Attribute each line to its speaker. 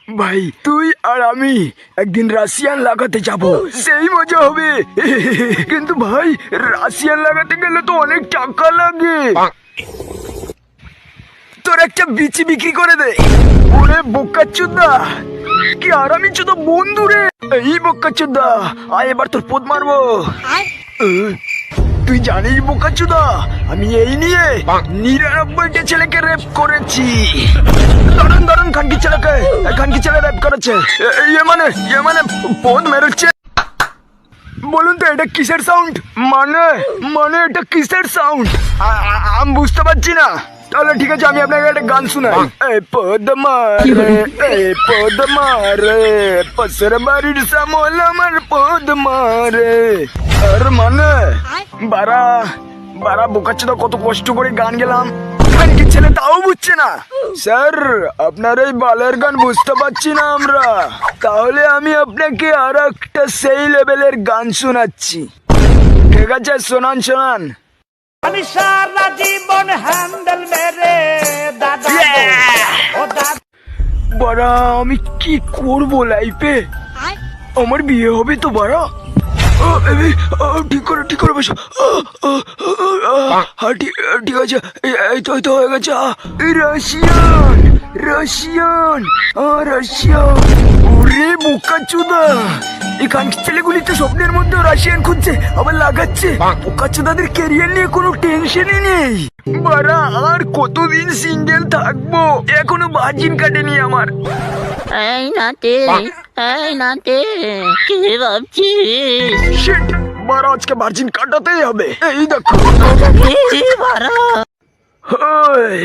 Speaker 1: ভাই তুই আর আমি একদিন রাশিয়ান লাগাতে যাব, সেই মজা হবে। কিন্তু ভাই রাশিয়ান লাগাতে গেলে তো অনেক টাকা লাগে। তোর একটা বিচি বিক্রি করে দে। ওরে বোকাচোদা, কি আরামি চোদা বন্ধু রে। এই বোকাচোদা, আয় এবার তোর পোদ মারবো। তুই জানিস বোকাচোদা, আমি এই নিয়ে 99টা ছেলেকে রেপ করেছি। দারুন দারুন খানকি ছেলে রেপ করেছে। ইয়ে মানে পোদ মেরেছে। বলুন তো এটা কিসের সাউন্ড? মানে এটা কিসের সাউন্ড আমি বুঝতে পারছি না। তাহলে ঠিক আছে, আমি আপনাকে একটা গান শোনাই। এই পদ মারে পাশের বাড়ির সামল আমার পদ মারে। আর মানে বারা বোকাচ্ছি, কত কষ্ট করে গান গেলাম, খানকি ছেলে তাও বুঝছে না। স্যার আপনার এই বালের গান বুঝতে পারছি না আমরা, তাহলে আমি আপনাকে আর একটা সেই লেভেলের গান শোনাচ্ছি। ঠিক আছে, শোনান।
Speaker 2: আমি সারা জীবন হ্যান্ডেল মেরে দাদা ও দাদা।
Speaker 1: বাড়া আমি কি করবো লাইফে? আমার বিয়ে হবে তো বাড়া। ঠিক করে বসো। ঠিক আছে, এই তো হয়ে গেছে। রাশিয়ান ওরে বোকাচোদা, এখানকার ছেলেগুলি তো স্বপ্নের মধ্যে রাশিয়ান খুঁজছে, আবার লাগাচ্ছে। বোকাচোদাদের ক্যারিয়ার নিয়ে কোনো টেনশনই নেই। বাড়া আর কতদিন সিঙ্গেল থাকবো, এখনো ভার্জিন কাটেনি আমার।
Speaker 3: এই নাতে কি ভাবছিস?
Speaker 1: শিট, বাড়া আজকে ভার্জিন কাটাতেই হবে। এই দেখো
Speaker 3: কি বাড়া?
Speaker 1: হয়